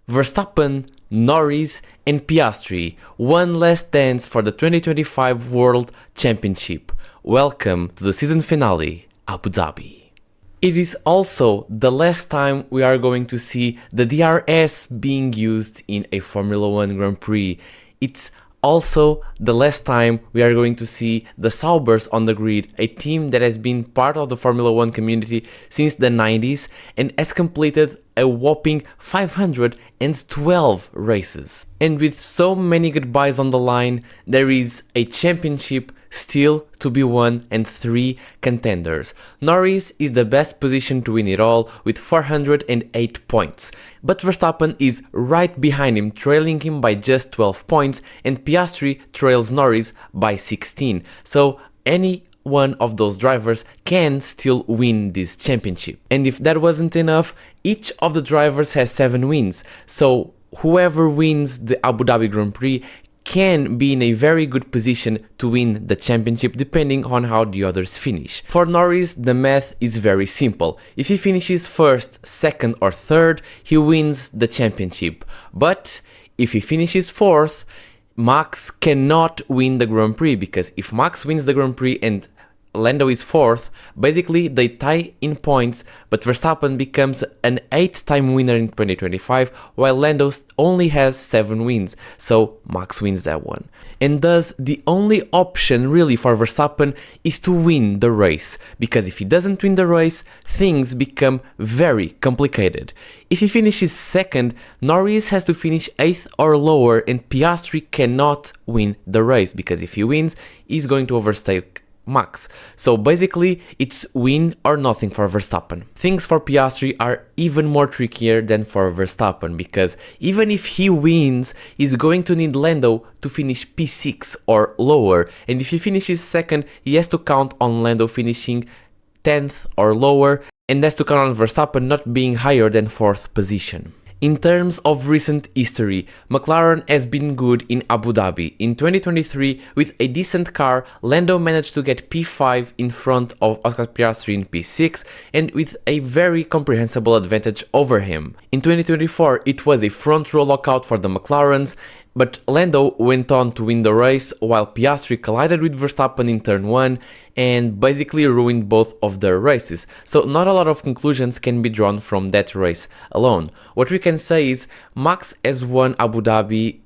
Verstappen, Norris, and Piastri, one last dance for the 2025 World Championship. Welcome to the season finale, Abu Dhabi. It is also the last time we are going to see the DRS being used in a Formula 1 Grand Prix. It's also the last time we are going to see the Saubers on the grid, a team that has been part of the Formula 1 community since the 90s and has completed a whopping 512 races. And with so many goodbyes on the line, there is a championship still to be won and 3 contenders. Norris is the best position to win it all with 408 points, but Verstappen is right behind him, trailing him by just 12 points, and Piastri trails Norris by 16. So any one of those drivers can still win this championship. And if that wasn't enough, each of the drivers has 7 wins. So whoever wins the Abu Dhabi Grand Prix can be in a very good position to win the championship depending on how the others finish. For Norris, the math is very simple. If he finishes first, second or third, he wins the championship. But if he finishes fourth, Max cannot win the Grand Prix, because if Max wins the Grand Prix and Lando is fourth, basically they tie in points, but Verstappen becomes an 8th-time winner in 2025, while Lando only has 7 wins, so Max wins that one. And thus, the only option really for Verstappen is to win the race, because if he doesn't win the race, things become very complicated. If he finishes second, Norris has to finish 8th or lower, and Piastri cannot win the race, because if he wins, he's going to overtake Max. So basically, it's win or nothing for Verstappen. Things for Piastri are even more trickier than for Verstappen, because even if he wins, he's going to need Lando to finish P6 or lower, and if he finishes second, he has to count on Lando finishing 10th or lower, and has to count on Verstappen not being higher than 4th position. In terms of recent history, McLaren has been good in Abu Dhabi. In 2023, with a decent car, Lando managed to get P5 in front of Oscar Piastri in P6, and with a very comprehensible advantage over him. In 2024, it was a front row lockout for the McLarens, but Lando went on to win the race, while Piastri collided with Verstappen in turn 1 and basically ruined both of their races. So not a lot of conclusions can be drawn from that race alone. What we can say is Max has won Abu Dhabi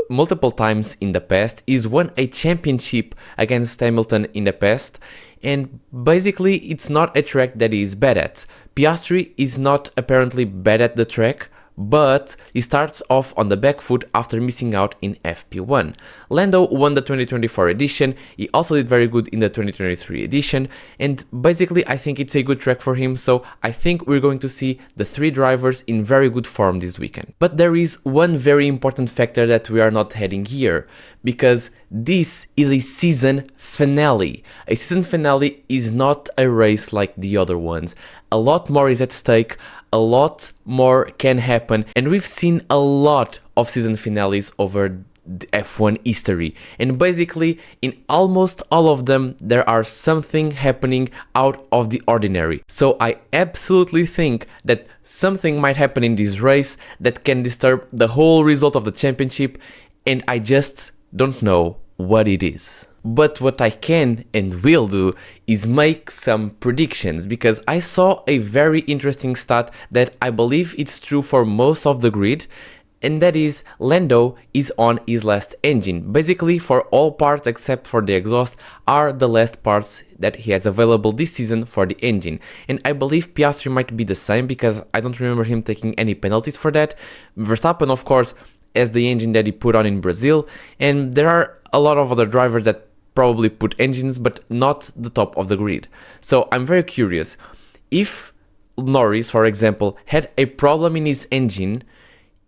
multiple times in the past. He's won a championship against Hamilton in the past, and basically it's not a track that he is bad at. Piastri is not apparently bad at the track, but he starts off on the back foot after missing out in FP1. Lando won the 2024 edition, he also did very good in the 2023 edition, and basically I think it's a good track for him, so I think we're going to see the 3 drivers in very good form this weekend. But there is one very important factor that we are not heading here, because this is a season finale. A season finale is not a race like the other ones. A lot more is at stake, a lot more can happen, and we've seen a lot of season finales over the F1 history, and basically in almost all of them there are something happening out of the ordinary. So I absolutely think that something might happen in this race that can disturb the whole result of the championship, and I just don't know what it is. But what I can and will do is make some predictions, because I saw a very interesting stat that I believe it's true for most of the grid, and that is Lando is on his last engine. Basically, for all parts except for the exhaust are the last parts that he has available this season for the engine. And I believe Piastri might be the same, because I don't remember him taking any penalties for that. Verstappen, of course, has the engine that he put on in Brazil, and there are a lot of other drivers that probably put engines, but not the top of the grid. So I'm very curious. If Norris, for example, had a problem in his engine,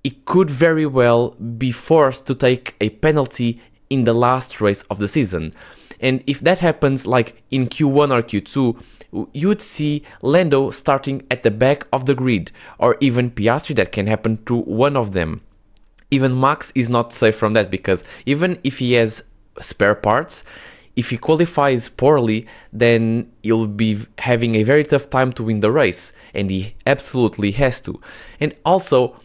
he could very well be forced to take a penalty in the last race of the season. And if that happens, like in Q1 or Q2, you would see Lando starting at the back of the grid, or even Piastri. That can happen to one of them. Even Max is not safe from that, because even if he has spare parts, if he qualifies poorly, then he'll be having a very tough time to win the race, and he absolutely has to. And also,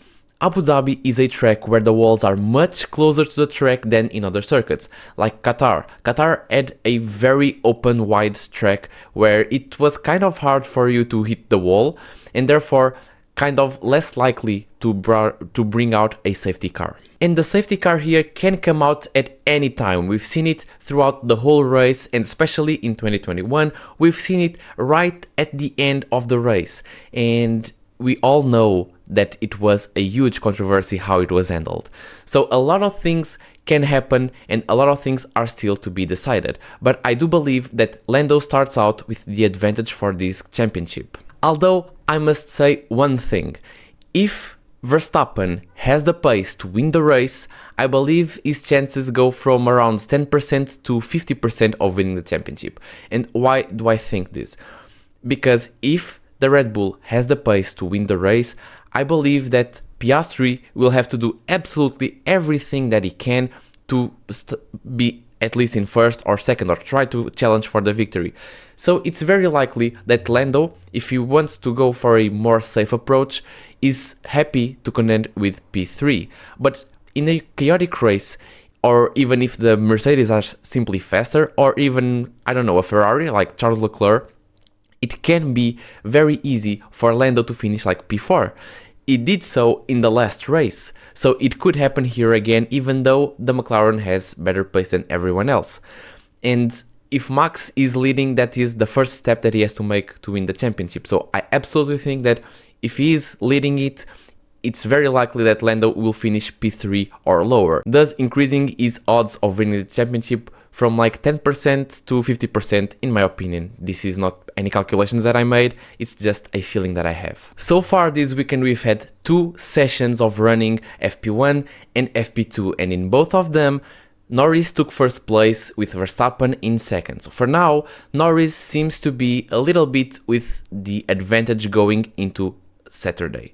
Abu Dhabi is a track where the walls are much closer to the track than in other circuits, like Qatar. Qatar had a very open, wide track where it was kind of hard for you to hit the wall, and therefore kind of less likely to bring out a safety car. And the safety car here can come out at any time. We've seen it throughout the whole race, and especially in 2021, we've seen it right at the end of the race. And we all know that it was a huge controversy how it was handled. So a lot of things can happen and a lot of things are still to be decided. But I do believe that Lando starts out with the advantage for this championship. Although I must say one thing, if Verstappen has the pace to win the race, I believe his chances go from around 10% to 50% of winning the championship. And why do I think this? Because if the Red Bull has the pace to win the race, I believe that Piastri will have to do absolutely everything that he can to be at least in first or second, or try to challenge for the victory. So it's very likely that Lando, if he wants to go for a more safe approach, is happy to contend with P3. But in a chaotic race, or even if the Mercedes are simply faster, or even, I don't know, a Ferrari like Charles Leclerc, it can be very easy for Lando to finish like P4. It did so in the last race, so it could happen here again, even though the McLaren has better pace than everyone else. And if Max is leading, that is the first step that he has to make to win the championship. So I absolutely think that if he is leading it, it's very likely that Lando will finish P3 or lower, thus increasing his odds of winning the championship from like 10% to 50% in my opinion. This is not any calculations that I made, it's just a feeling that I have. So far this weekend we've had 2 sessions of running FP1 and FP2, and in both of them Norris took first place with Verstappen in second. So for now, Norris seems to be a little bit with the advantage going into Saturday.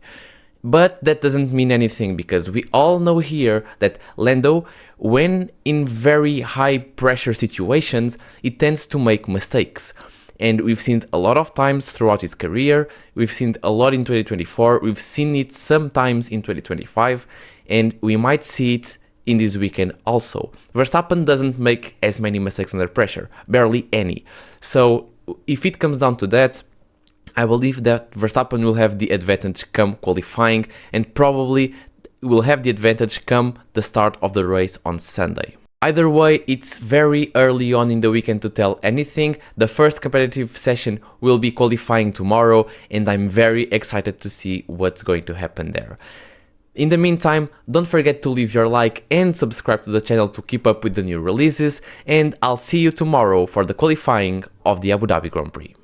But that doesn't mean anything, because we all know here that Lando, when in very high pressure situations, it tends to make mistakes. And we've seen it a lot of times throughout his career, we've seen it a lot in 2024, we've seen it sometimes in 2025, and we might see it in this weekend also. Verstappen doesn't make as many mistakes under pressure, barely any. So if it comes down to that, I believe that Verstappen will have the advantage come qualifying, and probably will have the advantage come the start of the race on Sunday. Either way, it's very early on in the weekend to tell anything. The first competitive session will be qualifying tomorrow, and I'm very excited to see what's going to happen there. In the meantime, don't forget to leave your like and subscribe to the channel to keep up with the new releases, and I'll see you tomorrow for the qualifying of the Abu Dhabi Grand Prix.